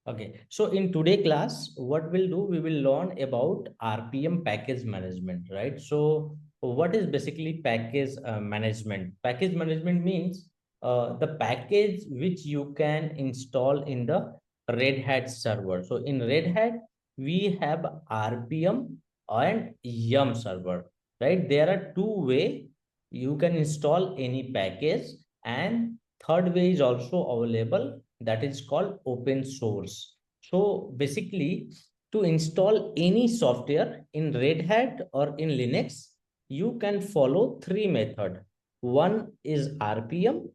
Okay, so in today class, what we'll do, we will learn about RPM package management, right? So what is basically package management? Package management means the package which you can install in the Red Hat server. So in Red Hat, we have RPM and Yum server, right? There are two way you can install any package, and third way is also available, that is called open source. So basically, to install any software in Red Hat or in Linux, you can follow three methods. One is RPM,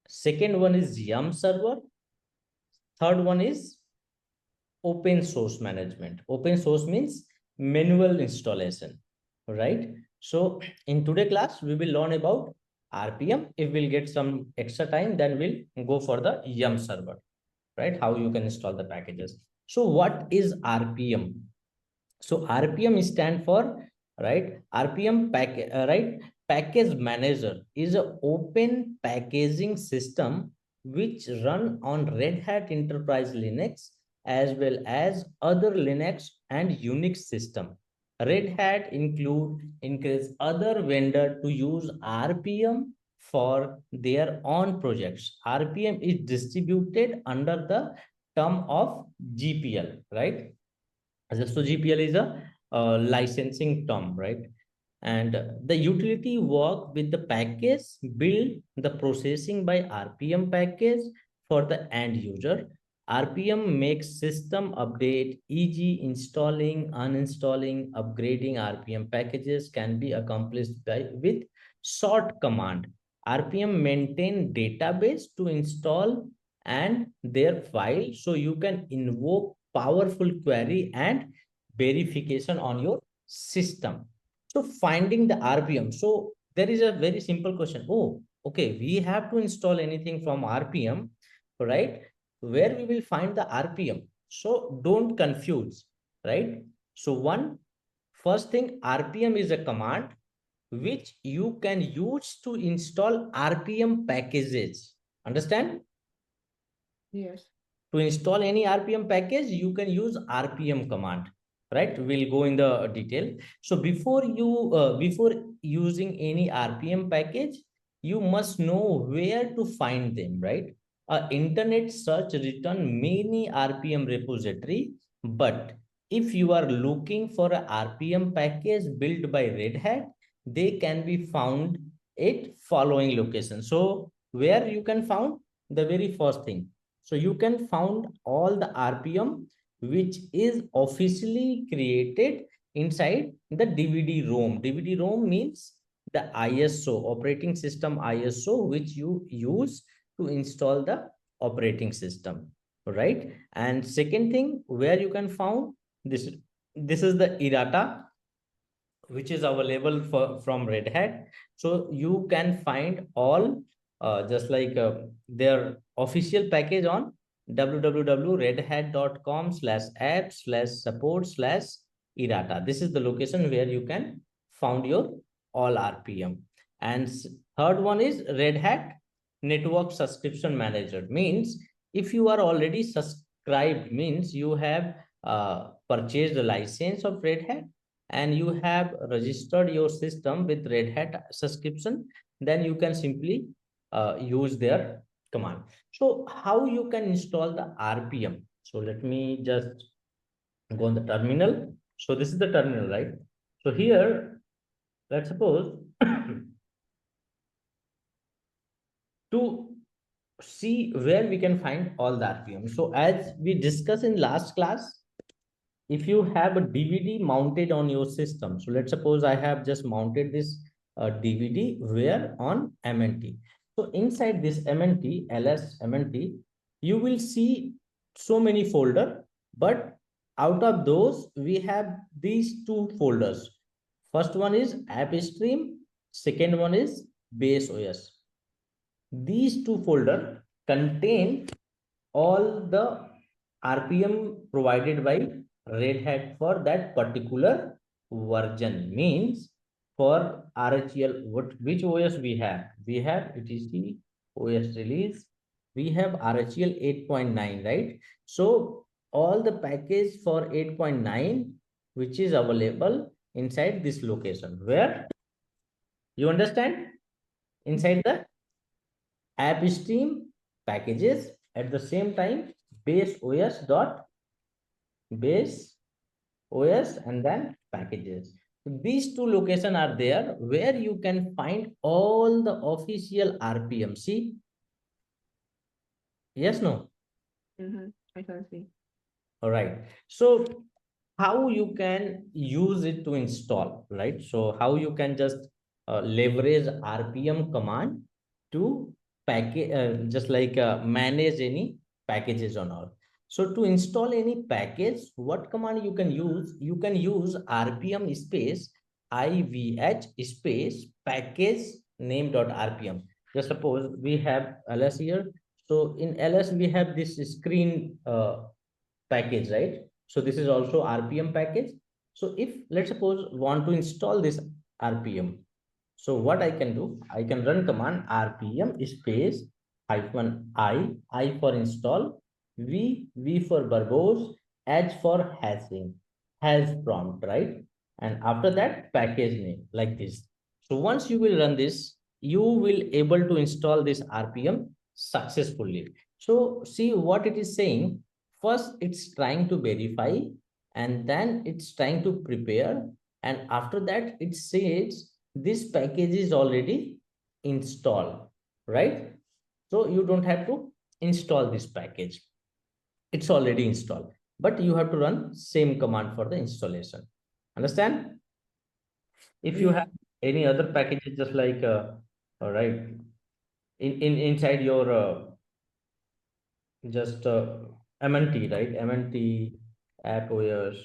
second one is Yum server, third one is open source management. Open source means manual installation, right? So in today class, we will learn about RPM. If we'll get some extra time, then we'll go for the Yum server, right? How you can install the packages. So what is RPM? So RPM stand for, right? RPM right? Package manager is an open packaging system which run on Red Hat Enterprise Linux as well as other Linux and Unix system. Red Hat encourage other vendor to use RPM for their own projects. RPM is distributed under the term of GPL, right? So GPL is a licensing term, right? And the utility work with the package, build the processing by RPM package for the end user. RPM makes system update easy. Installing, uninstalling, upgrading RPM packages can be accomplished with short command. RPM maintain database to install and their file, so you can invoke powerful query and verification on your system. So finding the RPM. So there is a very simple question. Oh, okay, we have to install anything from RPM, right? Where we will find the RPM? So don't confuse, right? So first thing, RPM is a command which you can use to install RPM packages. Understand? Yes. To install any RPM package, you can use RPM command, right? We'll go in the detail. So before using any RPM package, you must know where to find them, right? Internet search return many RPM repository, but if you are looking for a RPM package built by Red Hat, they can be found at following location. So where you can found, the very first thing, so you can found all the RPM which is officially created inside the DVD-ROM. DVD-ROM means the ISO, operating system ISO, which you use to install the operating system, right? And second thing, where you can found this, this is the errata which is available from Red Hat. So you can find all just like their official package on www.redhat.com/app/support/errata. This is the location where you can found your all RPM. And third one is Red Hat Network Subscription Manager. Means if you are already subscribed, means you have purchased the license of Red Hat and you have registered your system with Red Hat subscription, then you can simply use their command. So how you can install the RPM? So let me just go on the terminal. So this is the terminal, right? So here, let's suppose to see where we can find all the RPM. So as we discussed in last class, if you have a DVD mounted on your system, so let's suppose I have just mounted this DVD where on MNT. So inside this MNT, ls MNT, you will see so many folder, but out of those we have these two folders. First one is app stream, second one is base OS. These two folder contain all the RPM provided by Red Hat for that particular version. Means for RHEL, which OS we have? We have etc OS release we have RHEL 8.9, right? So all the package for 8.9 which is available inside this location, where you understand, inside the app stream packages, at the same time base OS dot base OS and then packages. These two locations are there where you can find all the official RPM. See, yes, no? I can see. All right. So how you can use it to install, right? So how you can just leverage RPM command to package, just like manage any packages on all. So to install any package, what command you can use? You can use RPM space IVH space package name dot RPM. Just suppose we have LS here. So in LS, we have this screen package, right? So this is also RPM package. So if let's suppose want to install this RPM, so what I can do, I can run command RPM space I for install, V for verbose, H for hashing, hash prompt, right? And after that package name like this. So once you will run this, you will able to install this RPM successfully. So see what it is saying. First, it's trying to verify, and then it's trying to prepare. And after that, it says this package is already installed, right? So you don't have to install this package. It's already installed, but you have to run same command for the installation. Understand? If you Yeah. have any other packages, just like, all right, inside your just MNT, right? MNT app OS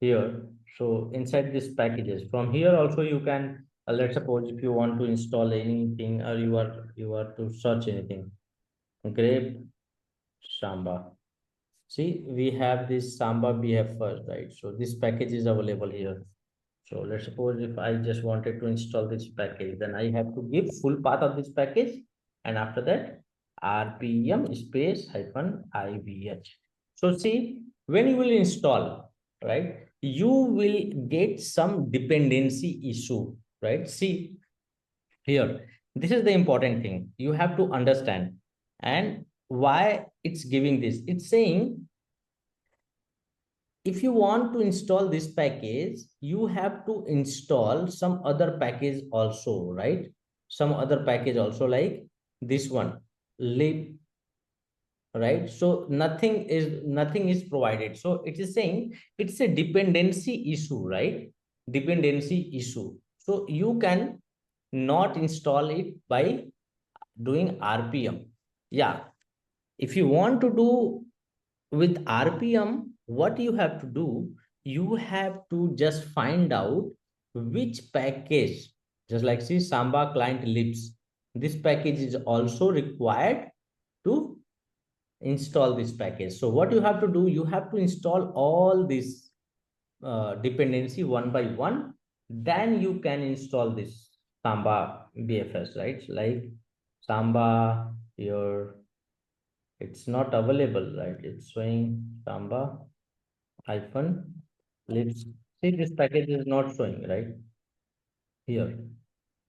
here. So inside this packages, from here also you can, let's suppose if you want to install anything or you are to search anything, grape Samba. See, we have this Samba BF first, right? So this package is available here. So let's suppose if I just wanted to install this package, then I have to give full path of this package. And after that, RPM space hyphen IVH. So see, when you will install, right, you will get some dependency issue, right? See here, this is the important thing. You have to understand and why it's giving this. It's saying if you want to install this package, you have to install some other package also, right? Some other package also like this one, lib, right? So nothing is provided. So it is saying it's a dependency issue, right? Dependency issue. So you can not install it by doing RPM. Yeah. If you want to do with RPM, what you have to do, you have to just find out which package, just like see Samba client libs. This package is also required to install this package. So what you have to do, you have to install all this dependency one by one. Then you can install this Samba BFS, right? Like Samba, your it's not available, right? It's showing Samba hyphen libs. See, this package is not showing, right? Here.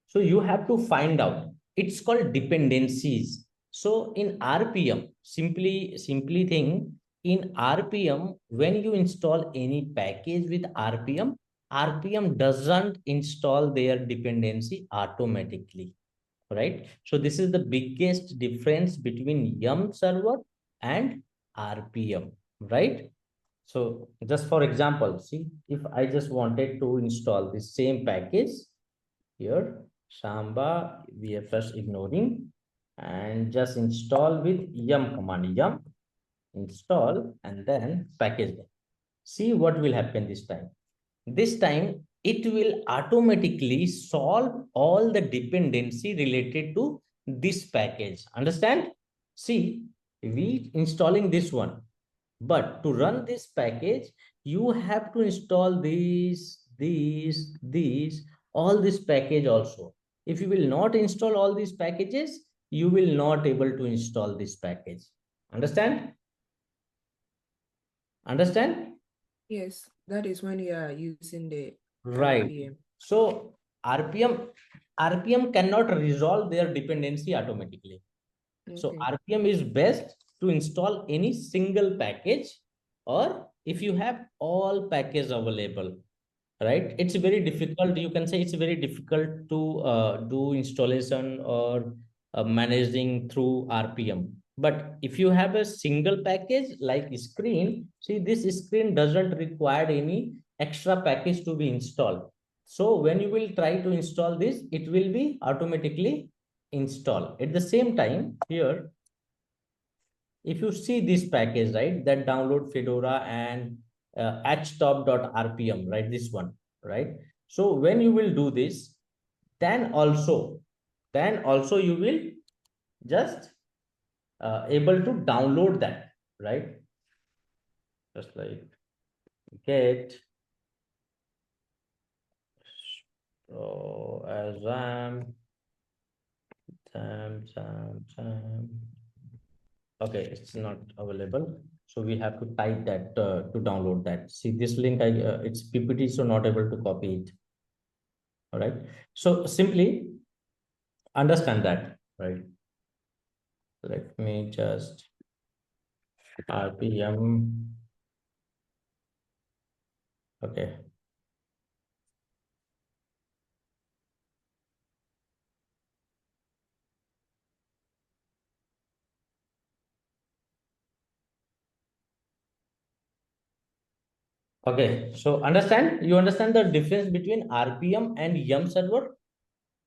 So you have to find out. It's called dependencies. So in RPM, simply thing, in RPM, when you install any package with RPM doesn't install their dependency automatically, right? So this is the biggest difference between Yum server and RPM, right? So just for example, see, if I just wanted to install the same package here, Samba VFS ignoring, and just install with Yum command, Yum install, and then package. See what will happen this time. This time it will automatically solve all the dependency related to this package. Understand? See, we installing this one, but to run this package, you have to install these, all this package also. If you will not install all these packages, you will not able to install this package. Understand? Understand? Yes, that is when you are using the Right. RPM. So RPM cannot resolve their dependency automatically. So Okay. RPM is best to install any single package, or if you have all packages available, right? It's very difficult. You can say it's very difficult to do installation or managing through RPM. But if you have a single package like screen, see this screen doesn't require any extra package to be installed. So when you will try to install this, it will be automatically installed. At the same time, here, if you see this package, right, that download Fedora and htop.rpm, right, this one, right? So when you will do this, then also you will just able to download that, right? Just like get as okay, it's not available, so we have to type that to download that. See this link, it's ppt, so not able to copy it. All right, so simply understand that, right? Let me just rpm. Okay, okay, so you understand the difference between rpm and yum server?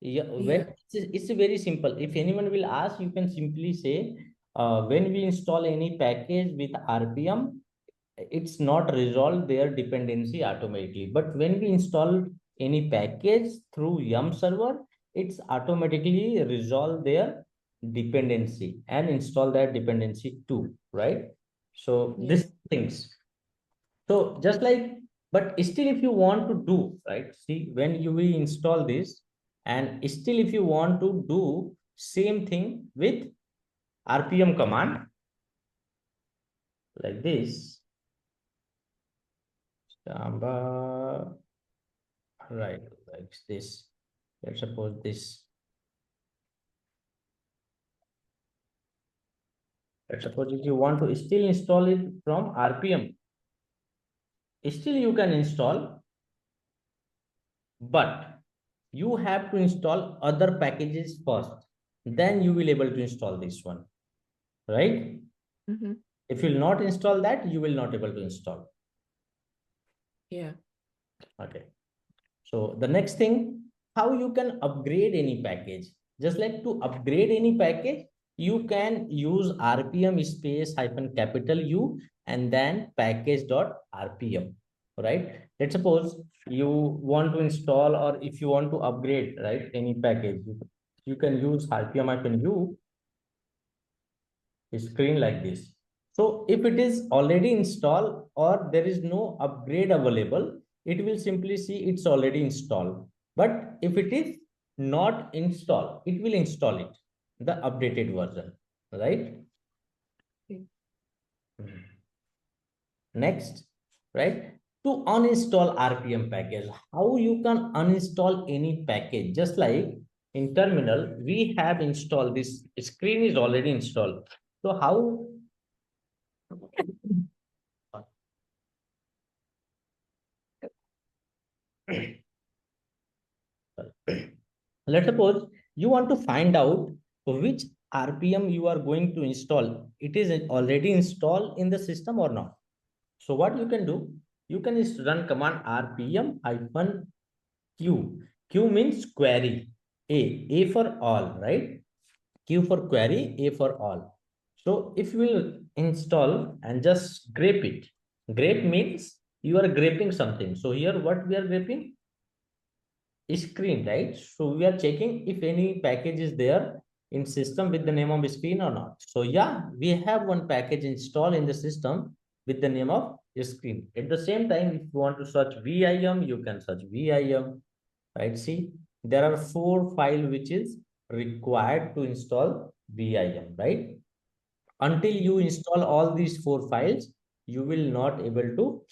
Yeah, when Yeah. it's very simple. If anyone will ask, you can simply say, when we install any package with RPM, it's not resolve their dependency automatically. But when we install any package through Yum server, it's automatically resolve their dependency and install that dependency too, right? So Yeah. these things. So just like, but still if you want to do, right? See, when you will install this, and still if you want to do same thing with RPM command like this, Samba, right, like this. Let's suppose this. Let's suppose if you want to still install it from RPM, still you can install, but you have to install other packages first. Then you will able to install this one, right? Mm-hmm. If you will not install that, you will not able to install. Yeah. Okay. So the next thing, how you can upgrade any package. Just like to upgrade any package, you can use RPM space hyphen capital U and then package.rpm, right? Let's suppose you want to install, or if you want to upgrade, right, any package, you can use RPM hyphen U screen like this. So if it is already installed or there is no upgrade available, it will simply see it's already installed. But if it is not installed, it will install it, the updated version, right? Okay. Next, right? To uninstall RPM package, how you can uninstall any package? Just like in terminal, we have installed this screen is already installed. So how let's suppose you want to find out which RPM you are going to install. It is already installed in the system or not. So what you can do, you can just run command RPM hyphen Q. Q means query. A for all, right? Q for query, A for all. So if you will install and just grep it, grep means you are greping something. So here what we are greping? Screen, right? So we are checking if any package is there in system with the name of screen or not. So yeah, we have one package installed in the system with the name of screen. At the same time, if you want to search VIM, you can search VIM, right? See, there are 4 files which is required to install vim, right? Until you install all these 4 files, you will not able to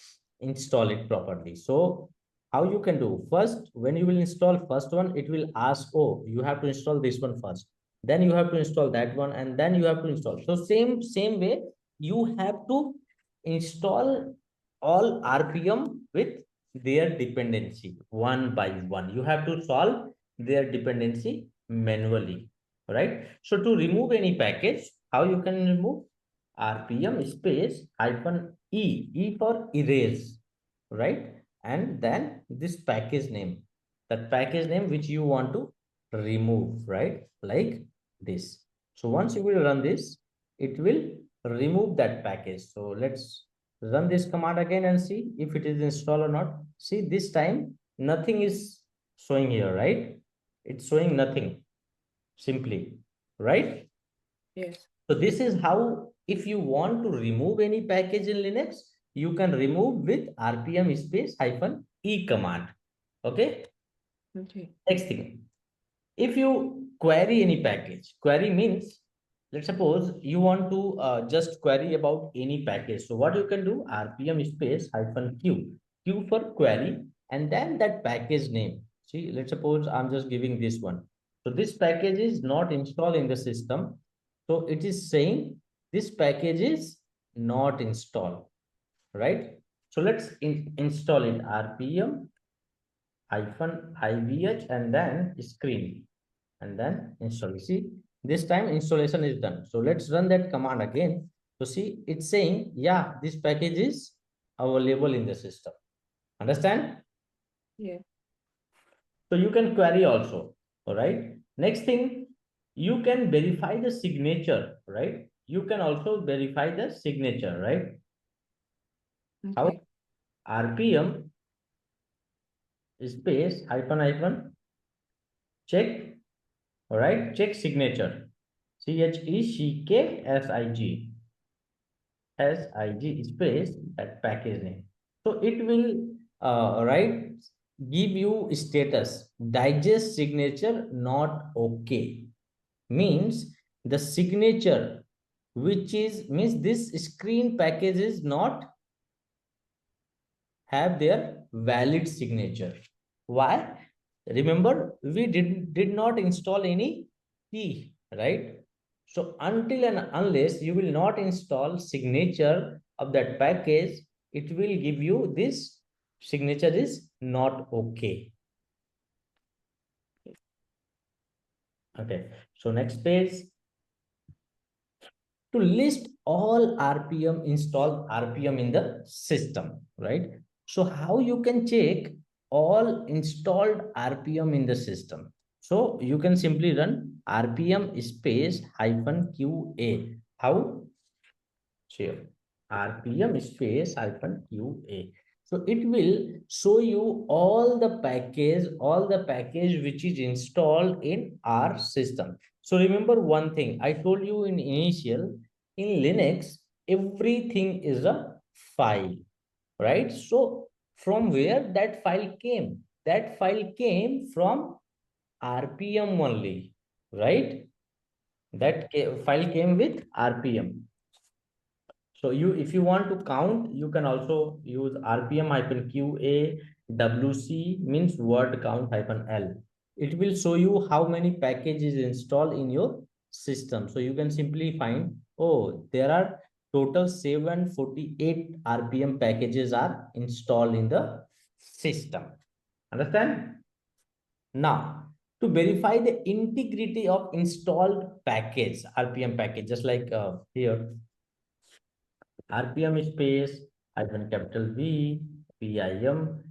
install it properly. So how you can do? First, when you will install first one, it will ask, oh, you have to install this one first. Then you have to install that one, and then you have to install. So same way, you have to install all RPM with their dependency one by one. You have to solve their dependency manually, right? So to remove any package, how you can remove? RPM space hyphen E for erase, right? And then this package name, that package name which you want to remove, right? Like this. So once you will run this, it will remove that package. So let's run this command again and see if it is installed or not. See, this time nothing is showing here, right? It's showing nothing simply, right? Yes. So this is how, if you want to remove any package in Linux, you can remove with RPM space hyphen E command. Okay. Okay. Next thing, if you query any package, query means, let's suppose you want to just query about any package. So what you can do, RPM space hyphen Q for query, and then that package name. See, let's suppose I'm just giving this one. So this package is not installed in the system. So it is saying this package is not installed, right? So let's install it, RPM hyphen IVH and then screen and then install. You see, this time installation is done. So let's run that command again. So see, it's saying, yeah, this package is available in the system. Understand? Yeah. So you can query also. All right. Next thing, you can verify the signature, right? You can also verify the signature, right? How? Okay. RPM space hyphen check. All right. Check signature. CHECKSIG space that package name. So it will right give you status digest signature not okay. Means the signature which is means this screen package is not have their valid signature. Why? Remember, we did not install any key, right? So until and unless you will not install signature of that package, it will give you this signature is not okay. Okay. So next page, to list all RPM installed RPM in the system, right? So how you can check all installed RPM in the system? So you can simply run RPM space hyphen QA. How? Sure. RPM space hyphen QA. So it will show you all the package which is installed in our system. So remember one thing I told you in initial, in Linux, everything is a file, right? So from where that file came? That file came from RPM only, right? That file came with RPM. So if you want to count, you can also use RPM hyphen QA WC means word count hyphen L. It will show you how many packages installed in your system. So you can simply find, oh, there are total 748 RPM packages are installed in the system. Understand? Now, to verify the integrity of installed package, RPM package, just like here, RPM space hyphen capital VIM.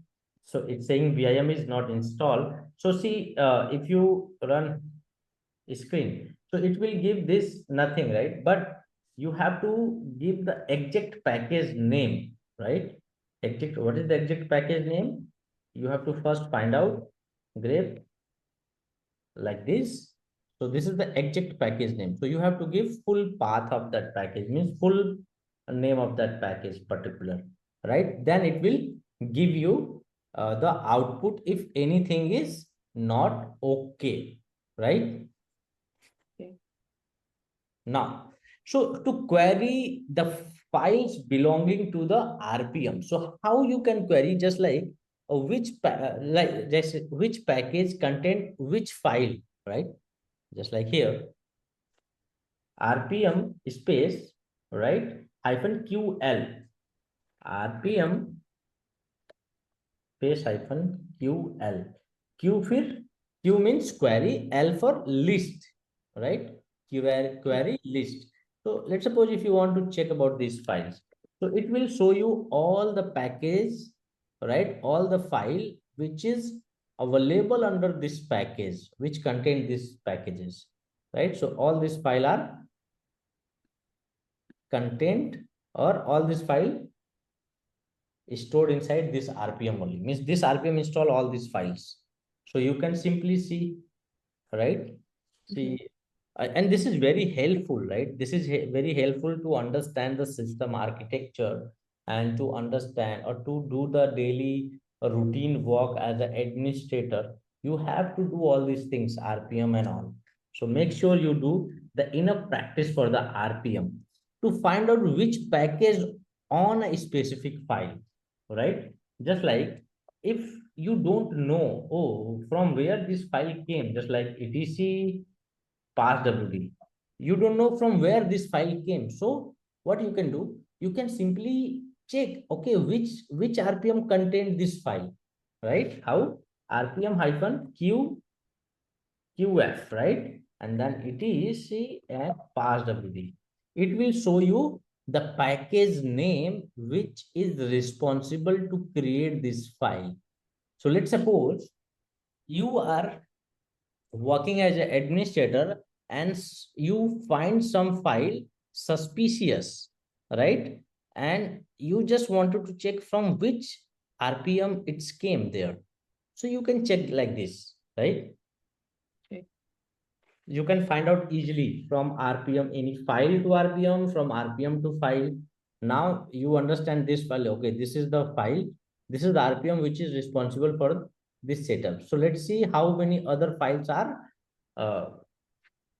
So it's saying VIM is not installed. So see, if you run screen, so it will give this nothing, right? But you have to give the exact package name, right? Exact, what is the exact package name? You have to first find out grep like this. So this is the exact package name. So you have to give full path of that package, means full name of that package particular, right? Then it will give you the output if anything is not okay, right? Okay. Now, so to query the files belonging to the RPM, so how you can query, just like like just which package contain which file, right? Just like here, RPM space, right, hyphen QL, RPM space hyphen QL. Q for Q means query, L for list, right? Query list. So let's suppose if you want to check about these files, so it will show you all the package, right? All the file which is available under this package, which contain these packages, right? So all these file are content, or all this file is stored inside this RPM only. Means this RPM install all these files. So you can simply see, right? See, and this is very helpful, right? This is very helpful to understand the system architecture and to understand or to do the daily routine work as an administrator. You have to do all these things, RPM and all. So make sure you do the enough practice for the RPM to find out which package on a specific file, right? Just like if you don't know, oh, from where this file came, just like etc pass WD. You don't know from where this file came. So what you can do, you can simply check, okay, which RPM contained this file, right? How? RPM hyphen QF, right? And then it is C and pass WD. It will show you the package name which is responsible to create this file. So let's suppose you are working as an administrator and you find some file suspicious, right? And you just wanted to check from which RPM it came there. So you can check like this, right? Okay. You can find out easily from RPM, any file to RPM, from RPM to file. Now you understand this file. Okay, this is the file. This is the RPM which is responsible for this setup. So let's see how many other files are uh,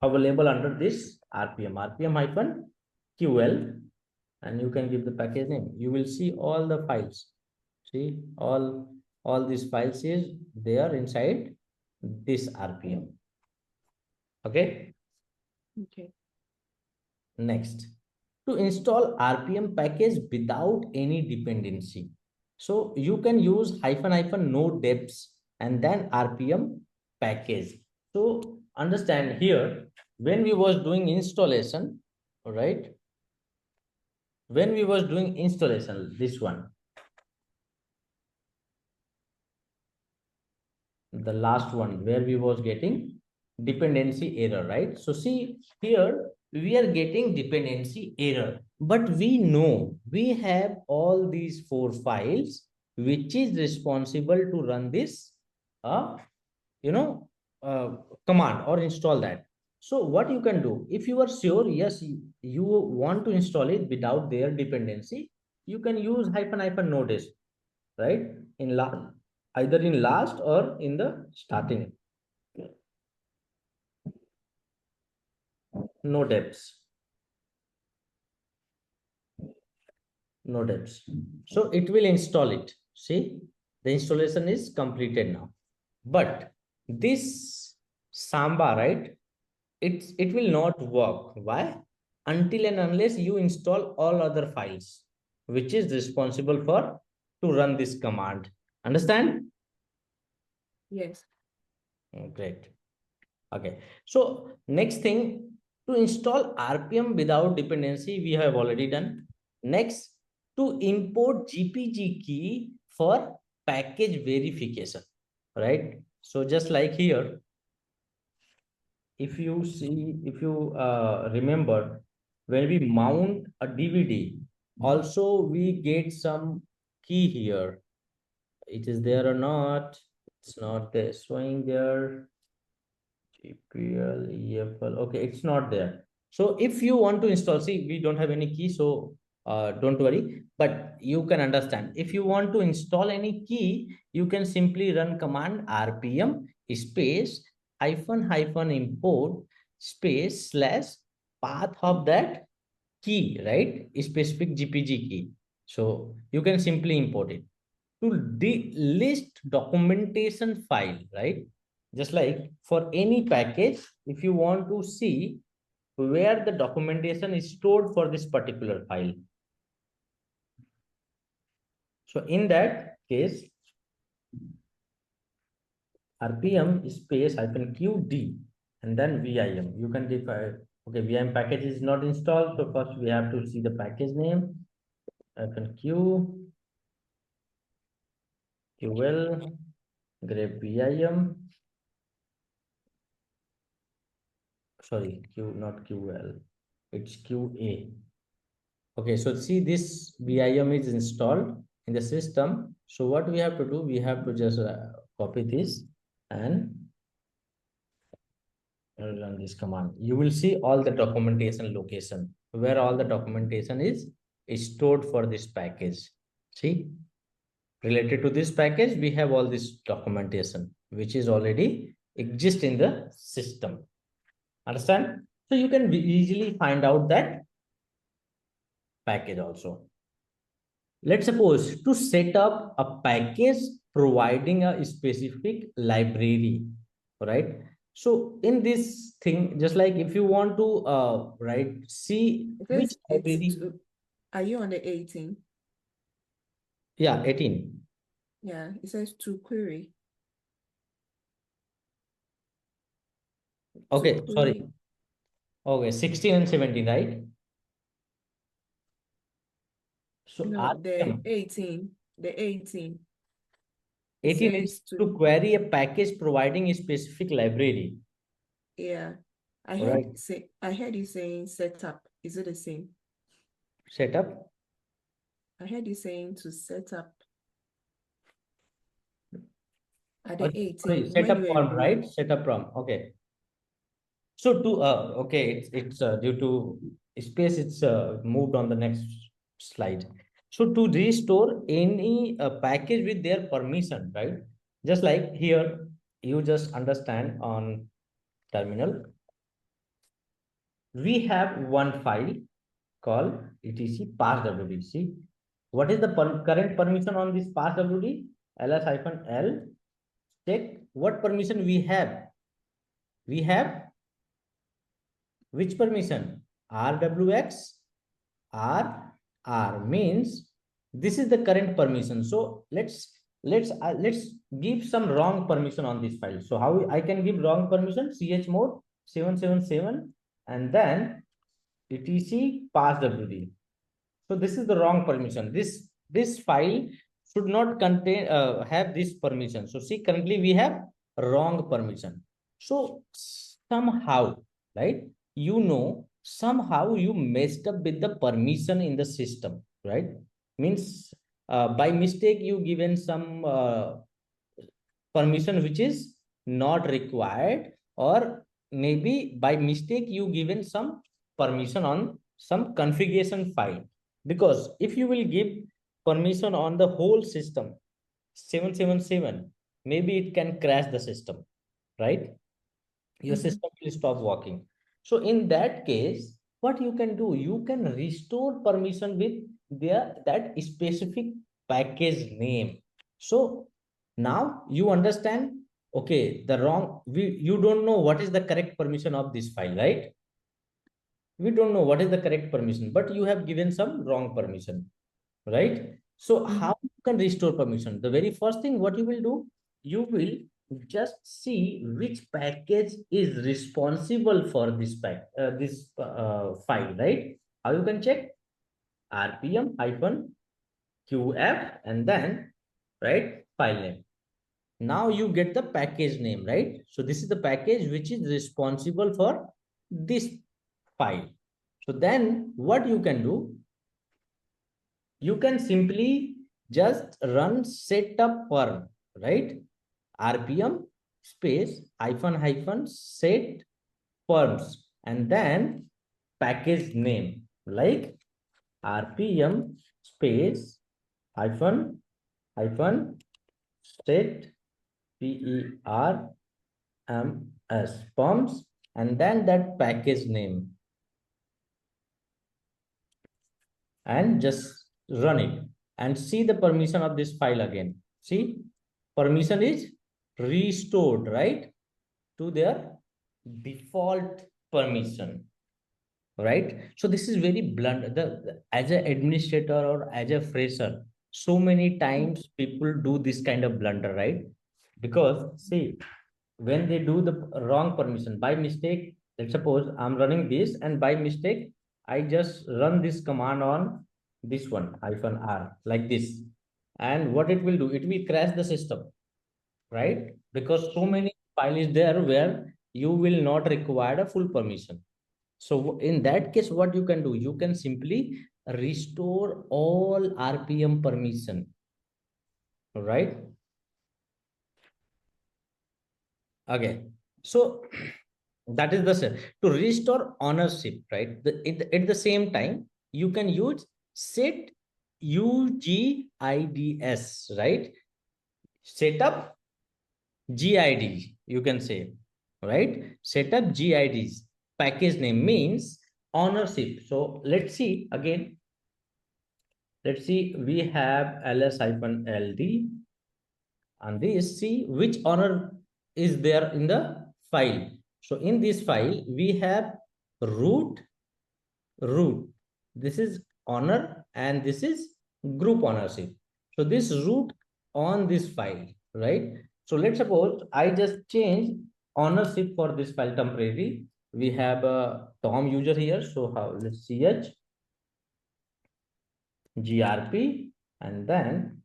available under this RPM hyphen QL, and you can give the package name. You will see all the files. See all these files is there inside this RPM. Okay. Okay. Next, to install RPM package without any dependency. So you can use hyphen hyphen no depths and then RPM package. So understand here, when we was doing installation, right? When we was doing installation, this one, the last one where we was getting dependency error, right? So see here, we are getting dependency error, but we know we have all these 4 files which is responsible to run this uh, you know command or install that. So what you can do, if you are sure, yes, you want to install it without their dependency, you can use hyphen hyphen notice, right? In either in last or in the starting. No depths. No depths. So it will install it. See, the installation is completed now. But this Samba, right? It will not work. Why? Until and unless you install all other files, which is responsible for to run this command. Understand? Yes. Great. Okay. So next thing, to install RPM without dependency, we have already done. Next, to import GPG key for package verification, right? So just like here, if you see, if you remember, when we mount a DVD, also we get some key here. It is there or not? It's not there, showing there. GPL, EFL. Okay, it's not there. So if you want to install, see, we don't have any key, so don't worry. But you can understand. If you want to install any key, you can simply run command RPM space hyphen hyphen import space slash path of that key, right? A specific GPG key. So you can simply import it to the list documentation file, right? Just like for any package, if you want to see where the documentation is stored for this particular file. So in that case, RPM space -qd and then VIM. You can define, okay, VIM package is not installed. So first we have to see the package name, -q, ql, grep VIM, sorry, q, not ql, it's qa. Okay, so see this VIM is installed in the system. So what we have to do, we have to just copy this and run this command. You will see all the documentation location where all the documentation is stored for this package. See, related to this package, we have all this documentation which is already exist in the system. Understand? So you can easily find out that package also. Let's suppose to set up a package providing a specific library, right? So in this thing, just like if you want to see It which says it's library. are you on the 18? Yeah, 18. Yeah, it says to query. Okay, To sorry. query. Okay, 16 and 17, right? So No, the RPM 18. The 18. It 18 is says to to, query a package providing a specific library. yeah. All right, I heard you saying setup. Is it the same? setup. I heard you saying to set up at the Sorry, 18 when you setup were prompt, right? reading. Setup prompt. Okay. So to okay, it's due to space, it's moved on the next slide. So to restore any package with their permission, right? Just like here, you just understand on terminal. We have one file called etc pass.wd. See, what is the current permission on this pass.wd? ls-l. Check what permission we have. We have which permission? rwx r means this is the current permission. So let's give some wrong permission on this file. So how I can give wrong permission? chmod 777 and then etc passwd. So this is the wrong permission. This file should not contain have this permission. So see, currently we have wrong permission. So somehow, right? Somehow you messed up with the permission in the system, right? Means by mistake you given some permission which is not required, or maybe by mistake you given some permission on some configuration file. Because if you will give permission on the whole system 777, maybe it can crash the system, right? Your system will stop working. So in that case, what you can do, you can restore permission with that specific package name. So now you understand, okay, the wrong, you don't know what is the correct permission of this file, right? We don't know what is the correct permission, but you have given some wrong permission, right? So how you can restore permission? The very first thing what you will do, you will just see which package is responsible for this file, right? How you can check? RPM hyphen QF and then, right, file name. Now you get the package name, right? So this is the package which is responsible for this file. So then what you can do, you can simply just run setup perm, right? RPM space hyphen set perms and then package name like RPM space hyphen set PERMS perms and then that package name. and just run it and see the permission of this file again. See, permission is restored, right, to their default permission, right? So this is very blunt. As an administrator or as a fresher, so many times people do this kind of blunder, right? Because see, when they do the wrong permission by mistake, let's suppose I'm running this and by mistake I just run this command on this one -r like this, and what it will do, it will crash the system, right? Because so many file is there where you will not require a full permission. So in that case, what you can do, you can simply restore all RPM permission, right? Okay. So that is the set to restore ownership, right? At the same time, you can use set UGIDs, right? Setup GID, you can say, right? Setup GIDs. Package name means ownership. So let's see again. Let's see, we have ls-ld and this, see which honor is there in the file. So in this file, we have root, root. This is honor and this is group ownership. So this root on this file, right? So let's suppose I just change ownership for this file temporarily. We have a Tom user here. So how, let's see ch grp and then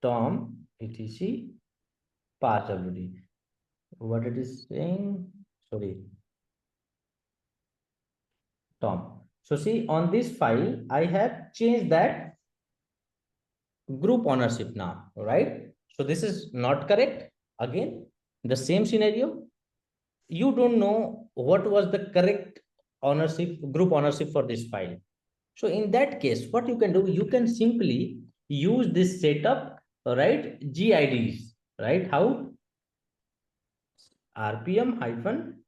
Tom etc passwd. What it is saying? Sorry, Tom. So see on this file, I have changed that group ownership now, right? So this is not correct. Again, the same scenario. You don't know what was the correct ownership, group ownership for this file. So in that case, what you can do, you can simply use this setup, right? GIDs, right? How? RPM hyphen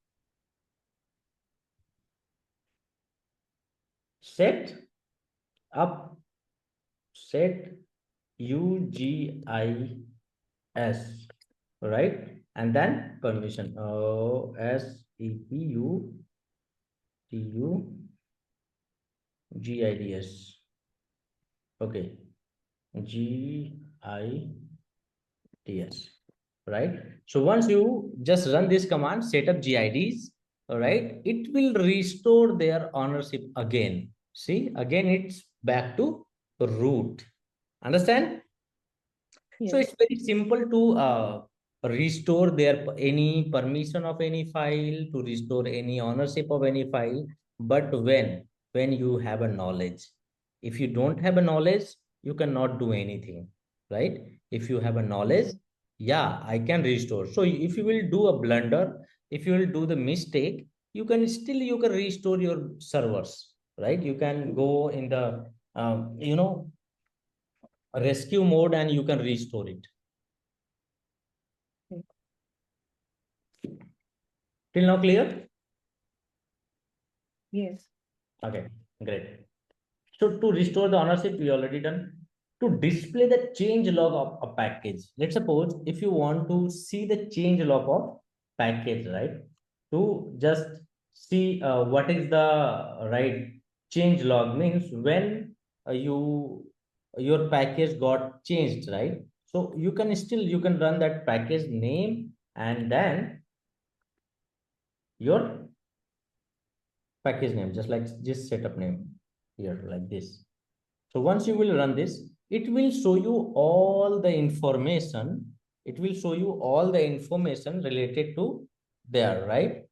set up set UGIS, right? And then permission. SEPUTUGIDS. Okay. GIDS, right? So once you just run this command, set up GIDs, all right, it will restore their ownership again. See, again, it's back to root. Understand? So Yes. it's very simple to restore their any permission of any file, to restore any ownership of any file. But when you have a knowledge, if you don't have a knowledge, you cannot do anything, right? If you have a knowledge, yeah, I can restore. So if you will do a blunder, if you will do the mistake, you can restore your servers, right? You can go in the rescue mode and you can restore it. Okay. Till now clear? Yes. Okay, great. So to restore the ownership, we already done. To display the change log of a package. Let's suppose if you want to see the change log of package, right? To just see what is the right change log means when your package got changed, right? So you can still you can run that package name and then your package name, just like this setup name here, like this. So once you will run this, it will show you all the information. It will show you all the information related to there, right?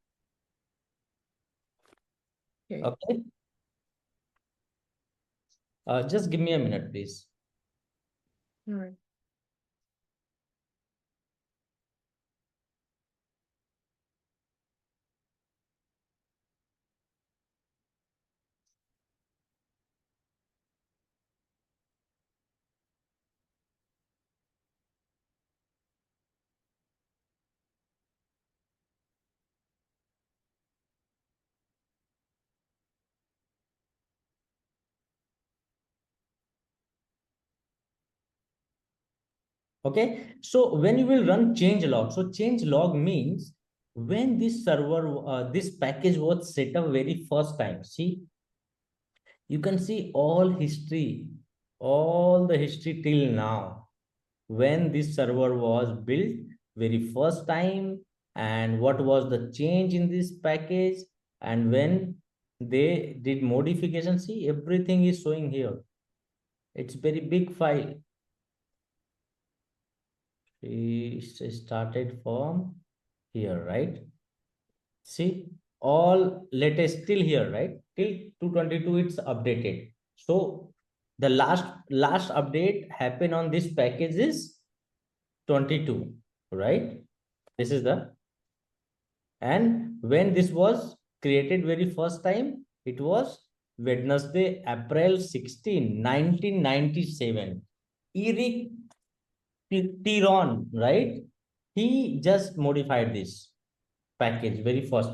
Okay. Okay. Just give me a minute, please. All right. Okay, so when you will run change log, so change log means when this server, this package was set up very first time. See, you can see all the history till now, when this server was built very first time, and what was the change in this package, and when they did modification. See, everything is showing here. It's very big file. We started from here, right? See, all latest still here, right? Till 222 it's updated. So the last update happened on this package is 22, right? This is the, and when this was created very first time, it was Wednesday, April 16, 1997. Eric Tiron, right? He just modified this package very first,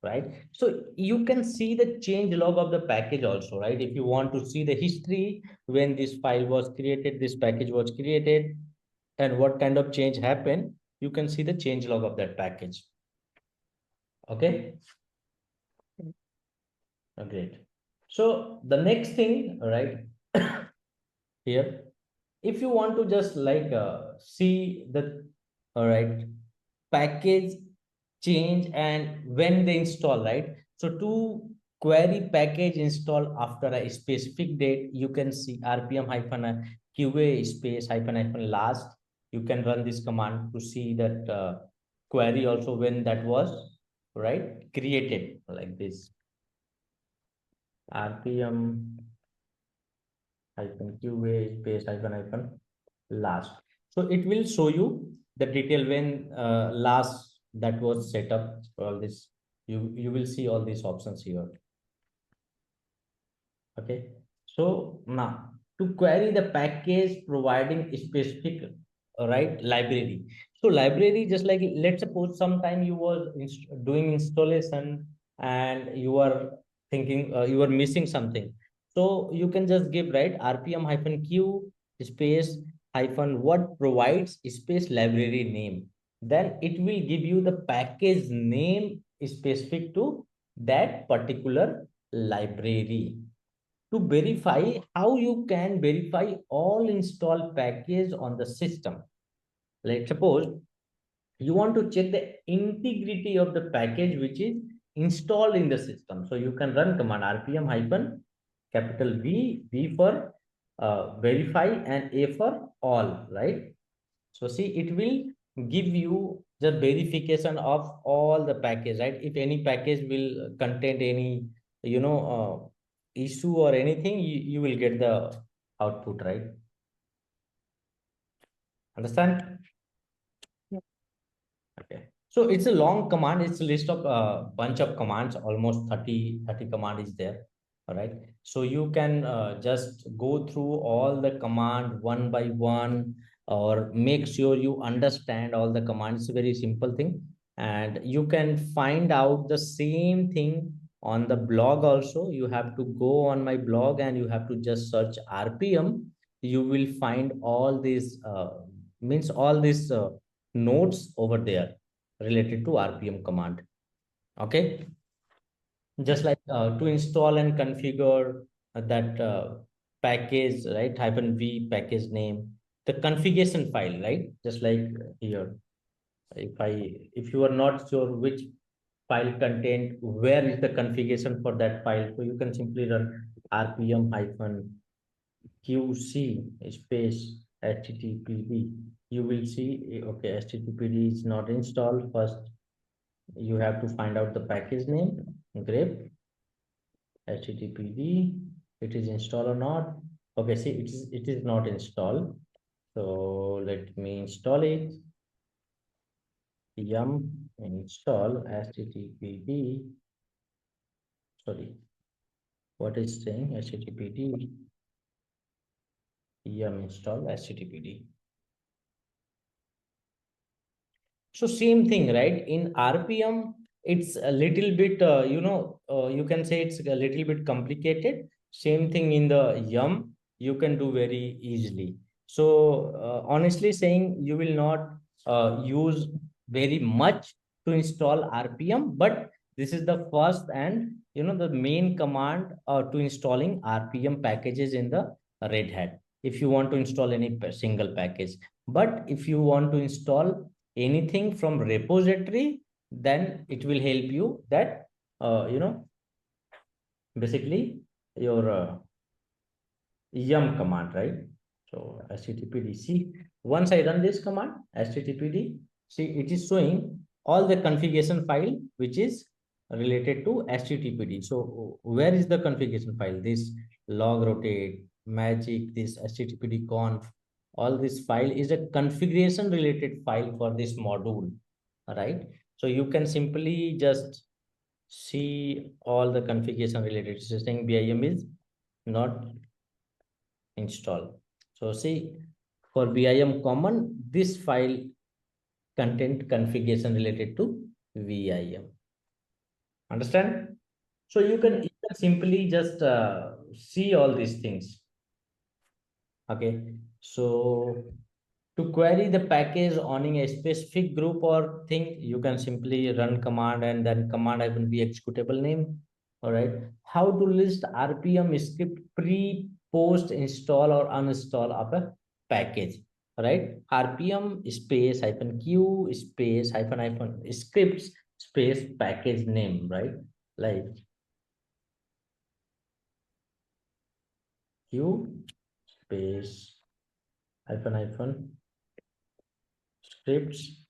right? So you can see the change log of the package also, right? If you want to see the history, when this file was created, this package was created, and what kind of change happened, you can see the change log of that package. Okay. Great. So the next thing, right, here, if you want to just like see the, all right, package change and when they install, right? So to query package install after a specific date, you can see rpm hyphen qa space hyphen hyphen last. You can run this command to see that query also when that was, right, created, like this rpm hyphen qa space hyphen hyphen last. So it will show you the detail when last that was set up. All this, you will see all these options here. Okay, so now to query the package providing specific, right, library. So library, just like, let's suppose sometime you were doing installation and you are thinking you are missing something. So you can just give, right, rpm hyphen q space hyphen what provides space library name. Then it will give you the package name specific to that particular library. To verify, how you can verify all installed package on the system. Let's suppose you want to check the integrity of the package which is installed in the system. So you can run command rpm hyphen capital V for verify and A for all, right? So see, it will give you the verification of all the package, right? If any package will contain any, you know, issue or anything, you will get the output, right? Understand? Yep. Okay. So it's a long command. It's a list of a bunch of commands, almost 30 command is there. All right. So you can just go through all the command one by one, or make sure you understand all the commands. It's a very simple thing. And you can find out the same thing on the blog also. You have to go on my blog and you have to just search RPM. You will find all these, means all these notes over there related to RPM command. Okay. Just like to install and configure that package, right? Hyphen V package name, the configuration file, right? Just like here, if you are not sure which file content, where is the configuration for that file, so you can simply run rpm hyphen qc space httpd. You will see, okay, httpd is not installed. First you have to find out the package name, grep httpd, it is installed or not. Okay, see, it is not installed. So let me install it. Yum install httpd, sorry, what is saying httpd, yum install httpd. So same thing, right? In RPM, it's a little bit, you can say it's a little bit complicated. Same thing in the Yum, you can do very easily. So honestly saying, you will not use very much to install RPM, but this is the first and the main command to installing RPM packages in the Red Hat. If you want to install any single package, but if you want to install anything from repository, then it will help you that basically your yum command, right? So httpd, see, once I run this command, httpd, see, it is showing all the configuration file which is related to httpd. So where is the configuration file? This log rotate, magic, this httpd conf, all this file is a configuration related file for this module, right? So you can simply just see all the configuration related. So saying BIM is not install. So see, for BIM common, this file content configuration related to VIM. Understand? So you can simply just see all these things. Okay. So to query the package owning a specific group or thing, you can simply run command and then command -b executable name. All right. How to list RPM script pre, post, install or uninstall of a package. Right. RPM space -q space -- scripts space package name. Right. Like q space -- scripts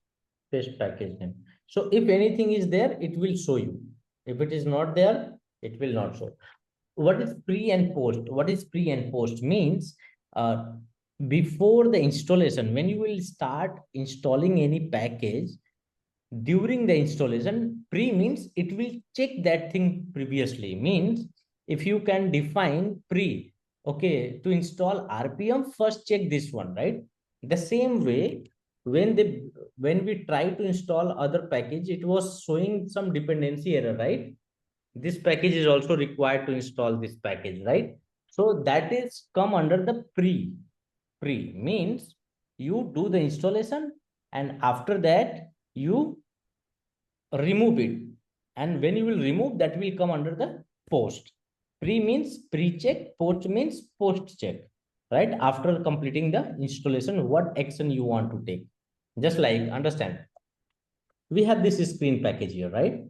space package name. So if anything is there, it will show you. If it is not there, it will not show. What is pre and post? What is pre and post means, before the installation, when you will start installing any package, during the installation, pre means it will check that thing previously, means if you can define pre, okay, to install RPM, first check this one, right? The same way, when they when we try to install other package, it was showing some dependency error, right? This package is also required to install this package, right? So that is come under the pre means you do the installation, and after that you remove it, and when you will remove, that will come under the post. Pre means pre-check, post means post-check, right? After completing the installation, what action you want to take. Just like, understand, we have this screen package here, right?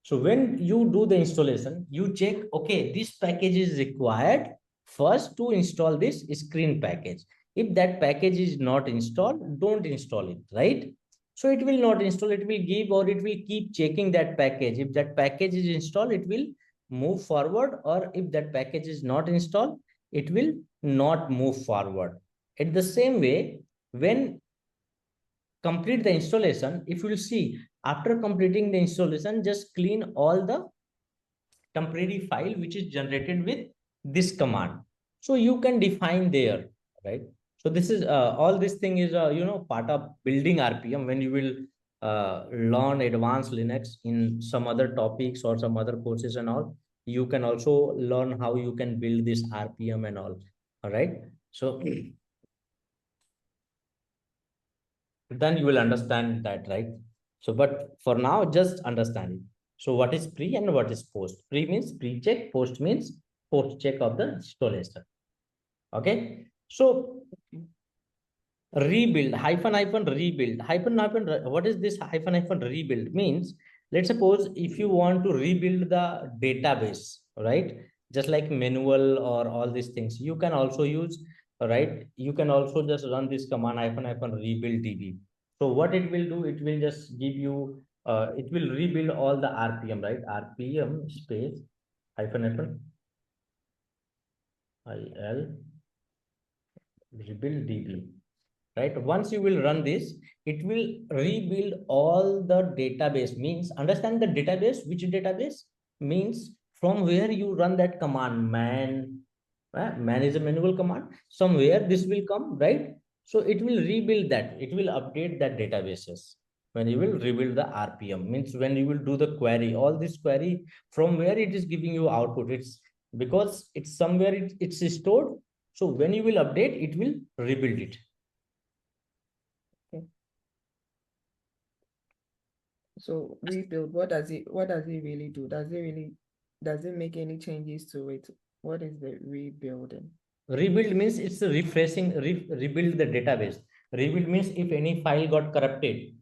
So when you do the installation, you check, okay, this package is required first to install this screen package. If that package is not installed, don't install it, right? So it will not install, it will give, or it will keep checking that package. If that package is installed, it will move forward, or if that package is not installed, it will not move forward. At the same way, when complete the installation, if you will see, after completing the installation, just clean all the temporary file which is generated with this command. So you can define there, right? So this is all this thing is part of building RPM. When you will learn advanced Linux in some other topics or some other courses and all, you can also learn how you can build this RPM and all right? So then you will understand that, right? So but for now, just understand it. So what is pre and what is post? Pre means pre-check, post means post-check of the installation. Okay. So rebuild, hyphen, what is this hyphen rebuild means? Let's suppose if you want to rebuild the database, right? Just like manual or all these things, you can also use, right? You can also just run this command hyphen rebuild db. So what it will do, it will just give you, it will rebuild all the RPM, right? RPM space hyphen il rebuild db, right? Once you will run this, it will rebuild all the database. Means, understand the database, which database means from where you run that command man is a manual command, somewhere this will come, right? So it will rebuild that, it will update that databases. When you will rebuild the RPM, means when you will do the query, all this query, from where it is giving you output, it's because it's somewhere it's stored So when you will update, it will rebuild it. Okay. So rebuild, what does it really do? Does it make any changes to it? What is the rebuilding? Rebuild means it's a refreshing, rebuild the database. Rebuild means if any file got corrupted,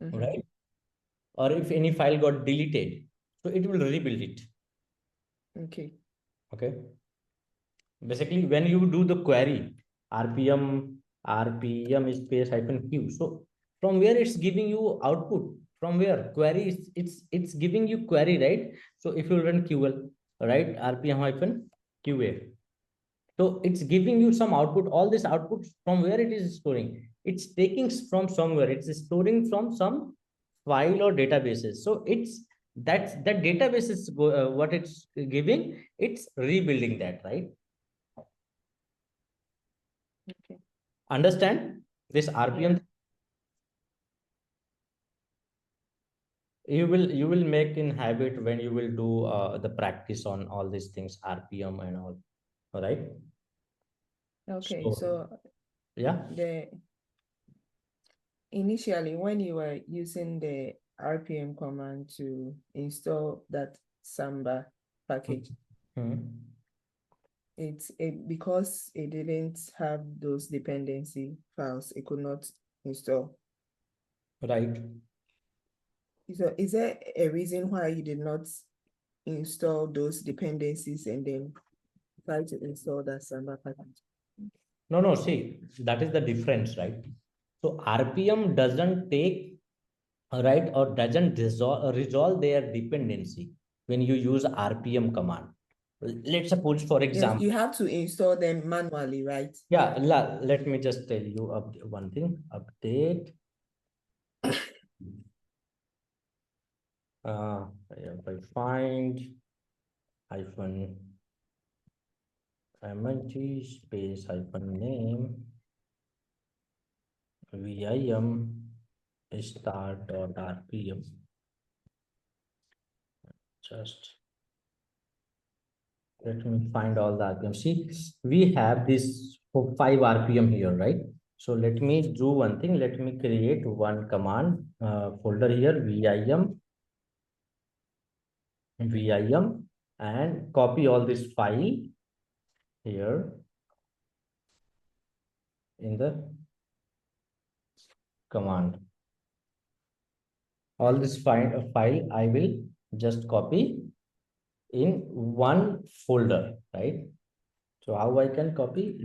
right? Or if any file got deleted, so it will rebuild it. Okay. Okay. Basically, when you do the query, rpm space -q. So from where it's giving you output, from where query is, it's giving you query, right? So if you run ql, right, rpm-qa. So it's giving you some output. All this output from where it is storing? It's taking from somewhere. It's storing from some file or databases. So that database is what it's giving. It's rebuilding that, right? Okay. Understand this RPM? Yeah. You will make in habit when you will do the practice on all these things, RPM and all right? Okay. So So yeah. Initially, when you were using the RPM command to install that Samba package, because it didn't have those dependency files, it could not install. Right. So is there a reason why you did not install those dependencies and then try to install that Samba package? No, see, that is the difference, right? So RPM doesn't take, right, or doesn't resolve their dependency when you use RPM command. Let's suppose, for Yes, example, you have to install them manually, right? yeah, let me just tell you one thing. Update. If I find hyphen mnt space hyphen name vim start.rpm, just let me find all the RPM. See, we have this for 5 RPM here, right? So let me do one thing. Let me create one command folder here, vim, and copy all this file here in the command. All this file I will just copy in one folder, right? So how I can copy?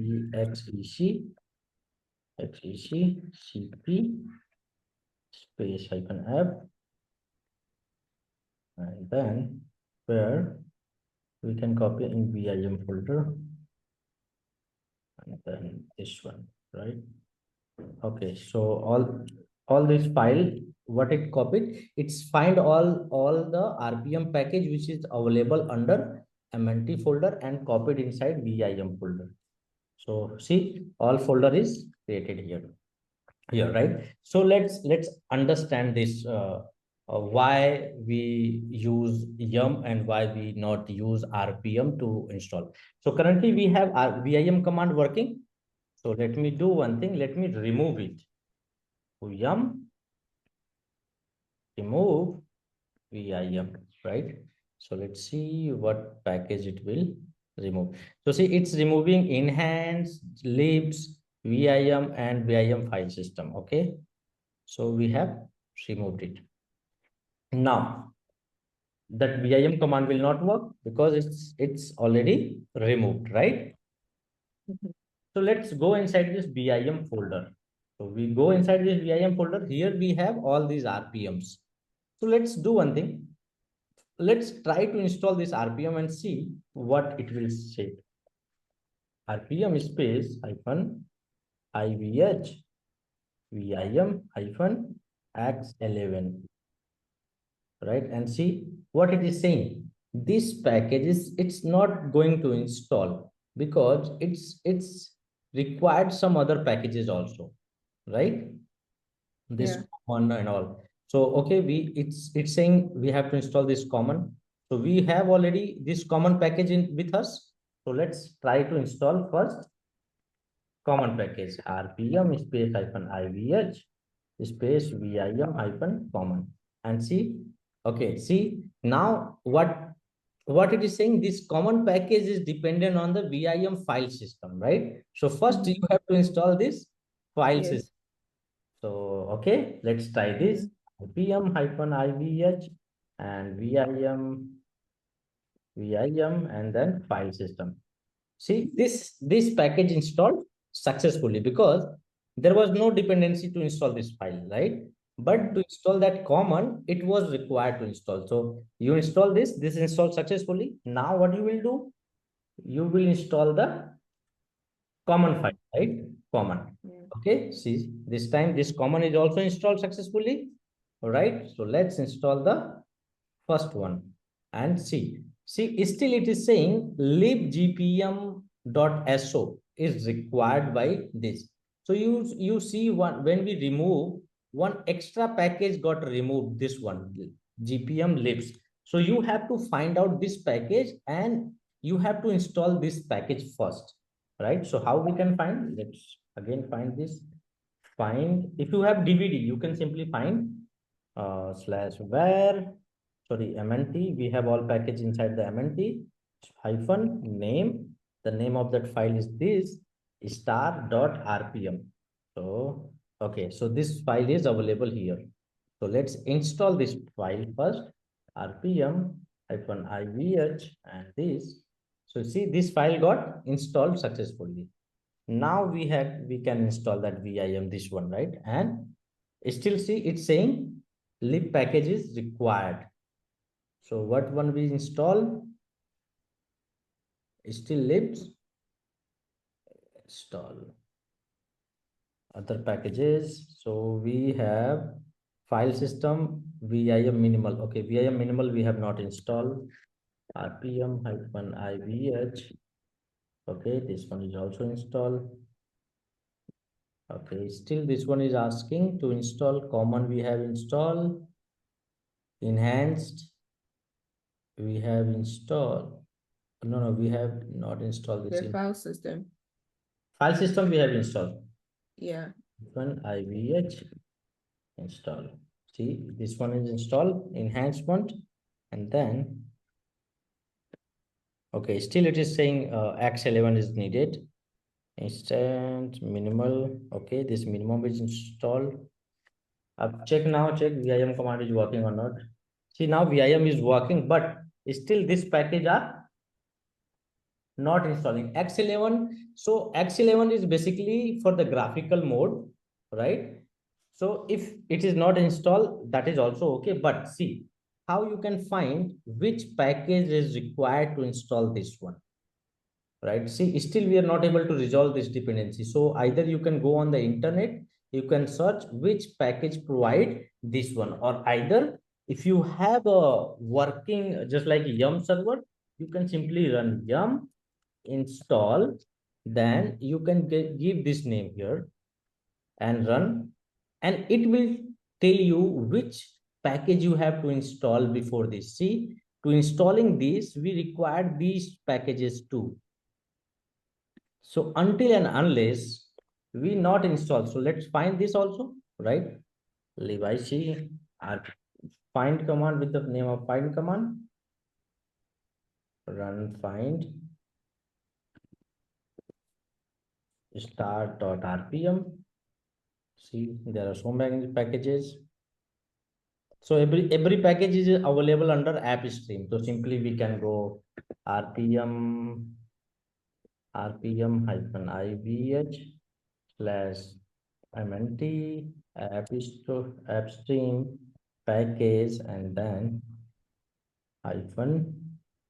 xec cp space -f, and then where we can copy in vim folder, and then this one, right? Okay, so all this file, what it copied, it's find all the RPM package which is available under mnt folder and copied inside vim folder. So see, all folder is created here, right? So let's understand this, why we use yum and why we not use RPM to install. So currently we have our vim command working. So let me do one thing. Let me remove it. Yum, remove vim, right? So let's see what package it will remove. So see, it's removing enhance, libs, vim, and vim file system. Okay, so we have removed it. Now that vim command will not work because it's already removed, right? So let's go inside this vim folder. So we go inside this vim folder. Here we have all these RPMs. So let's do one thing. Let's try to install this RPM and see what it will say. RPM space hyphen ivh vim hyphen x11, right? And see what it is saying. This package it's not going to install because it's required some other packages also, right? This common and all. So okay, it's saying we have to install this common. So we have already this common package in with us. So let's try to install first common package rpm space hyphen ivh space vim hyphen common. And see, okay, see now what it is saying, this common package is dependent on the vim file system, right? So first you have to install this file Yes. system. So okay, let's try this. rpm hyphen ivh and vim and then file system. See, this package installed successfully because there was no dependency to install this file, right? But to install that common, it was required to install. So you install this installed successfully. Now what you will do? You will install the common file, right? Common. Yeah. Okay, see, this time this common is also installed successfully. All right, so let's install the first one and see. See, still it is saying libgpm.so is required by this. So you see one when we remove one extra package got removed, this one gpm libs. So you have to find out this package and you have to install this package first, right? So how we can find? Let's again find this. Find, if you have dvd, you can simply find slash where, sorry, mnt, we have all package inside the mnt hyphen name. The name of that file is this star.rpm. So okay, so this file is available here. So let's install this file first, rpm hyphen ivh and this. So see, this file got installed successfully. Now we can install that vim, this one, right? And still see it's saying lib package is required. So what one we install? Still libs install other packages. So we have file system vim minimal. Okay, vim minimal we have not installed. rpm hyphen ivh. Okay, this one is also installed. Okay, still this one is asking to install common, we have installed. Enhanced we have installed. No, we have not installed this. The file system. File system we have installed. Yeah. One ivh install. See, this one is installed, enhancement, and then okay, still it is saying x11 is needed. Instant minimal. Okay, this minimum is installed. Check now, check vim command is working or not. See, now vim is working, but still this package are not installing x11. So x11 is basically for the graphical mode, right? So if it is not installed, that is also okay. But see how you can find which package is required to install this one, right? See, still we are not able to resolve this dependency. So either you can go on the internet, you can search which package provide this one, or either if you have a working just like yum server, you can simply run yum install, then you can give this name here and run, and it will tell you which package you have to install before this. See, to installing this we require these packages too. So until and unless we not install, so let's find this also, right? Libic our find command with the name of find command, run find start.rpm. See, there are so many packages. So every package is available under app stream. So simply we can go rpm hyphen ivh slash mnt app stream package and then hyphen.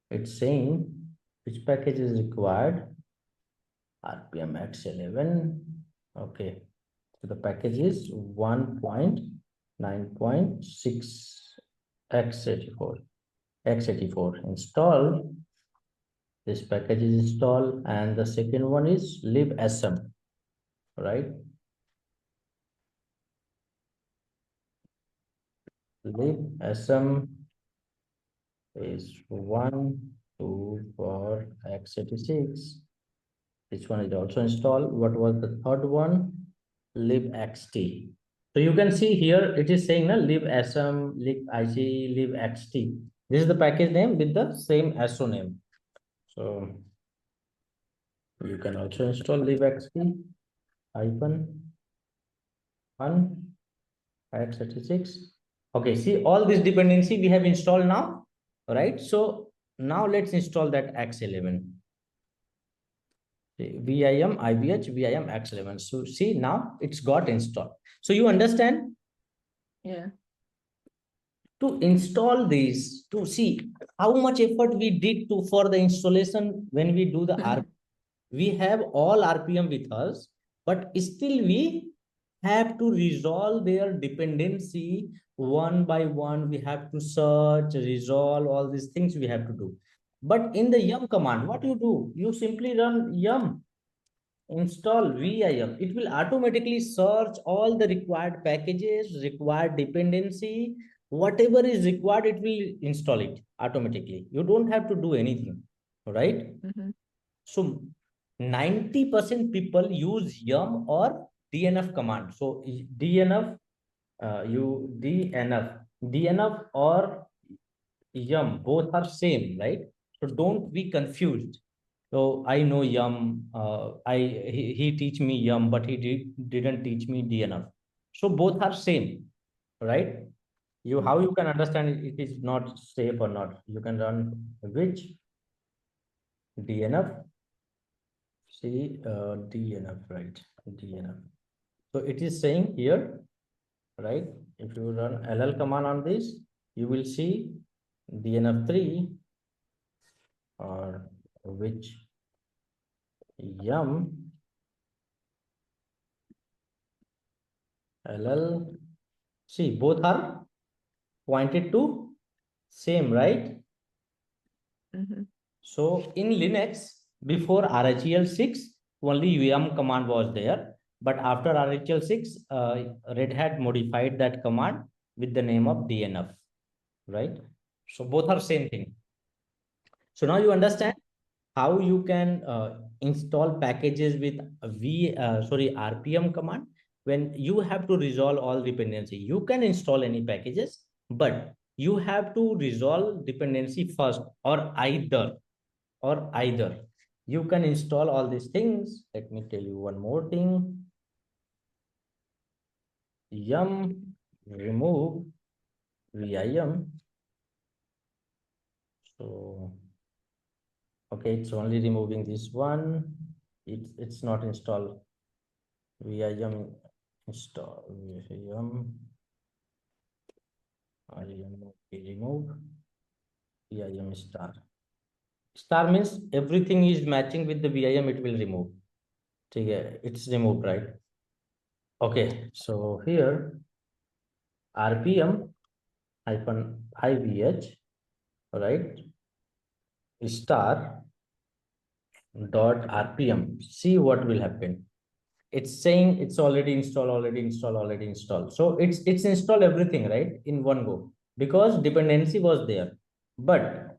It's saying which package is required. rpm x11. Okay. So the package is 1.9.6 x84. Install. This package is installed, and the second one is libsm, right? Libsm is 1, 2 for x86. This one is also installed. What was the third one? libxt. So you can see here it is saying na libsm, libic, libxt. This is the package name with the same SO name. So you can also install libxt hyphen 1 x86. Okay, see all this dependency we have installed now, right? So now let's install that x11. VIM, IBH, VIM, X11. So see now it's got installed. So you understand? Yeah. To install these, to see how much effort we did to for the installation when we do the RPM. We have all RPM with us, but still we have to resolve their dependency one by one. We have to search, resolve all these things we have to do. But in the yum command, what you do? You simply run yum install VIM. It will automatically search all the required packages, required dependency, whatever is required, it will install it automatically. You don't have to do anything, right? So 90% people use yum or DNF command. So DNF, DNF or yum, both are same, right? So don't be confused. So I know yum. He teach me yum, but he didn't teach me DNF. So both are same, right? You how you can understand it is not safe or not. You can run which DNF. See DNF, right? DNF. So it is saying here, right? If you run LL command on this, you will see DNF3 or which yum LL. See, both are pointed to same, right? So in Linux, before RHEL6, only yum command was there. But after RHEL6, Red Hat modified that command with the name of DNF, right? So both are same thing. So now you understand how you can install packages with RPM command. When you have to resolve all dependency, you can install any packages, but you have to resolve dependency first, or either you can install all these things. Let me tell you one more thing. Yum remove VIM. So okay, it's only removing this one. It's not installed. VIM install VIM. Remove VIM star. Star means everything is matching with the VIM, it will remove. Okay, it's removed, right? Okay, so here RPM hyphen IVH, right? Star dot RPM. See what will happen. It's saying it's already installed. So it's installed everything, right, in one go, because dependency was there. But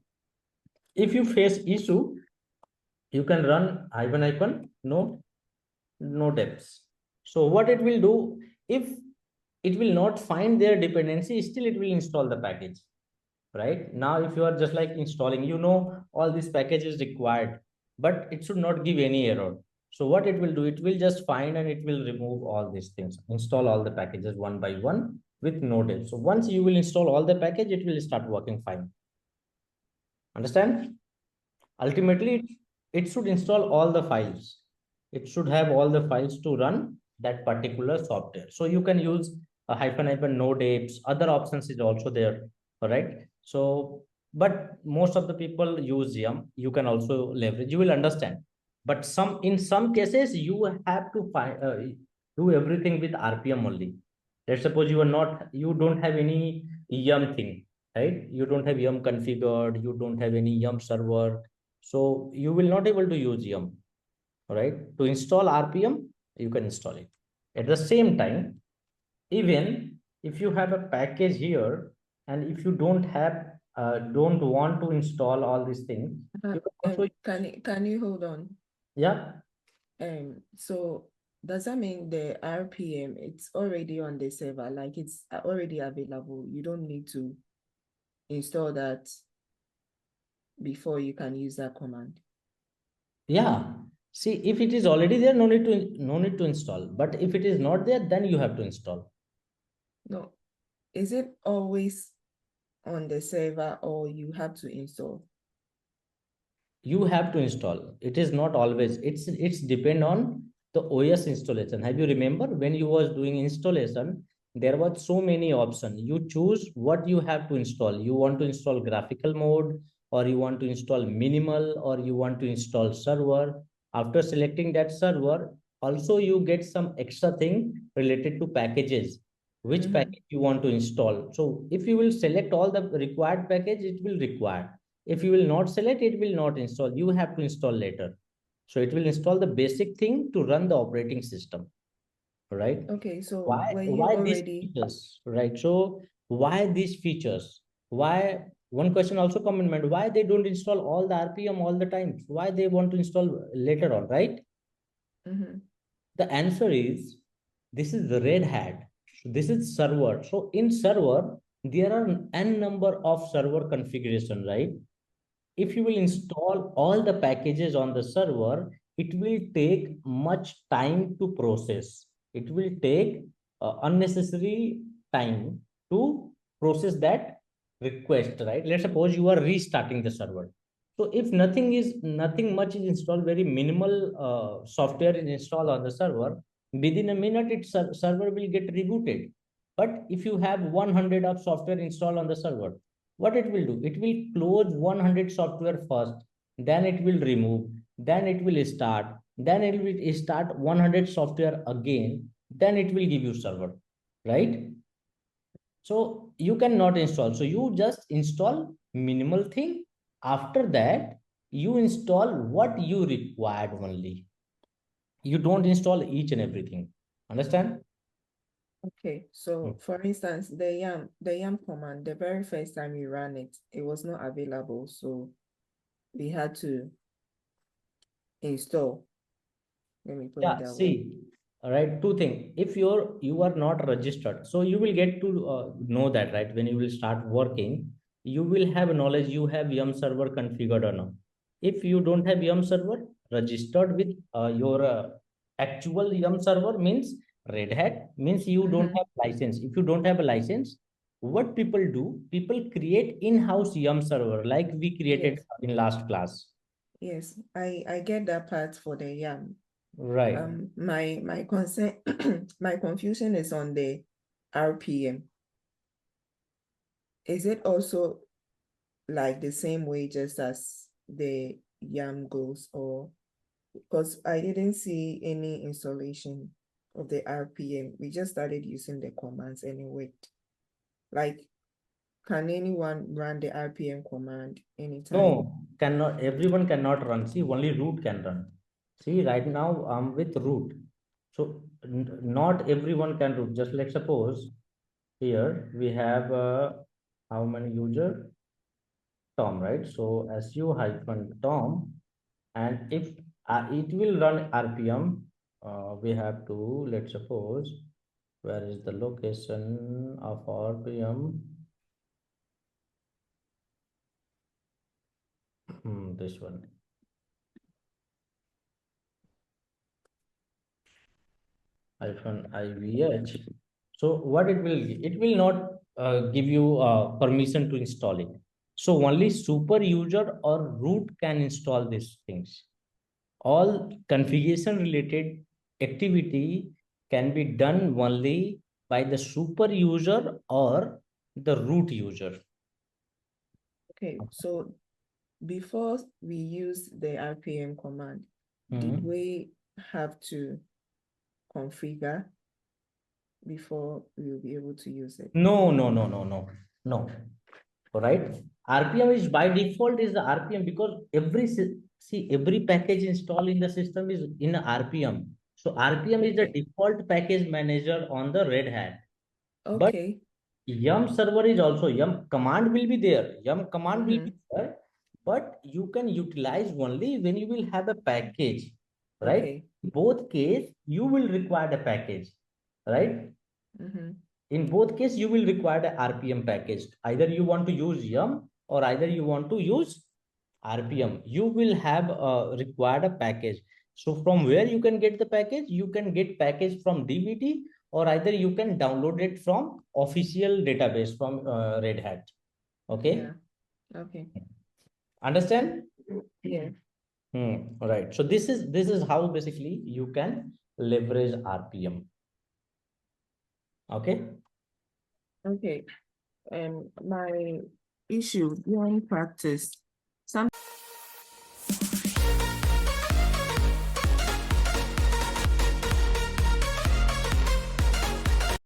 if you face issue, you can run hyphen no depths. So what it will do, if it will not find their dependency, still it will install the package, right? Now if you are just like installing, all these packages required, but it should not give any error. So what it will do, it will just find and it will remove all these things, install all the packages one by one with no depth. So once you will install all the package, it will start working fine. Understand? Ultimately, it should install all the files. It should have all the files to run that particular software. So you can use a hyphen no depths. Other options is also there, all right? So, but most of the people use yum. You can also leverage. You will understand. But in some cases, you have to do everything with RPM only. Let's suppose you don't have any yum thing, right? You don't have yum configured. You don't have any yum server, so you will not able to use yum, right? To install RPM, you can install it. At the same time, even if you have a package here, and if you don't want to install all these things, you can also can you hold on? yeah. So does that mean the RPM, it's already on the server, like it's already available? You don't need to install that before you can use that command? Yeah. See, if it is already there, no need to install. But if it is not there, then you have to install. No. Is it always on the server or you have to install? You have to install. It is not always. It's depend on the OS installation. Have you remember when you was doing installation, there was so many options. You choose what you have to install. You want to install graphical mode, or you want to install minimal, or you want to install server. After selecting that server, also you get some extra thing related to packages, which package you want to install. So if you will select all the required package, it will require. If you will not select, it will not install. You have to install later. So it will install the basic thing to run the operating system, right? Okay, so Why were you why these already features, right? So why these features? Why one question also comment, why they don't install all the RPM all the time? Why they want to install later on, right? The answer is this is the Red Hat. So this is server. So in server, there are n number of server configuration, right? If you will install all the packages on the server, it will take much time to process. It will take unnecessary time to process that request, right? Let's suppose you are restarting the server. So if nothing much is installed, very minimal software is installed on the server, within a minute, server will get rebooted. But if you have 100 of software installed on the server, what it will do? It will close 100 software first, then it will remove, then it will start, then it will start 100 software again, then it will give you server, right? So you cannot install. So you just install minimal thing. After that, you install what you required only. You don't install each and everything. Understand? Okay, so for instance, the yam command, the very first time we ran it, it was not available, so we had to install. Let me put it Yeah, that way. see, all right, two things. If you are not registered, so you will get to know that, right? When you will start working, you will have knowledge. You have Yum server configured or not. If you don't have Yum server registered with your actual Yum server, means Red Hat, means you don't have license. If you don't have a license, what people do? People create in-house Yum server, like we created Yes, in last class. yes, I get that part for the yam. Right. My concern, my confusion is on the RPM. Is it also like the same way just as the yam goes, or because I didn't see any installation of the RPM. We just started using the commands and it worked. Like, can anyone run the RPM command anytime? No, cannot. Everyone cannot run. See, only root can run. See, right now I'm with root. So not everyone can root. Just like suppose here we have how many user? Tom, right? So su hyphen Tom, and if it will run RPM, we have to, let's suppose, where is the location of RPM? This one. Hyphen ivh. So what it will not give you permission to install it. So only super user or root can install these things. All configuration related activity can be done only by the super user or the root user. Okay, so before we use the RPM command, did Mhm. we have to configure before we will be able to use it? No. Right? RPM is by default is the RPM, because every package installed in the system is in a RPM. So RPM is the Okay, default package manager on the Red Hat. But okay. Yum server is also, Yum command will be there. Yum command will be Mm-hmm. there, but you can utilize only when you will have a package. right? Okay. Both case, you will require a package, right? In both case, you will require the RPM package. Either you want to use yum or either you want to use RPM. You will have required a package. So from where you can get the package? You can get package from DBT or either you can download it from official database from Red Hat. Okay. Yeah. Okay. Understand? Yeah. All right. So this is how basically you can leverage RPM. Okay. Okay. My issue during practice,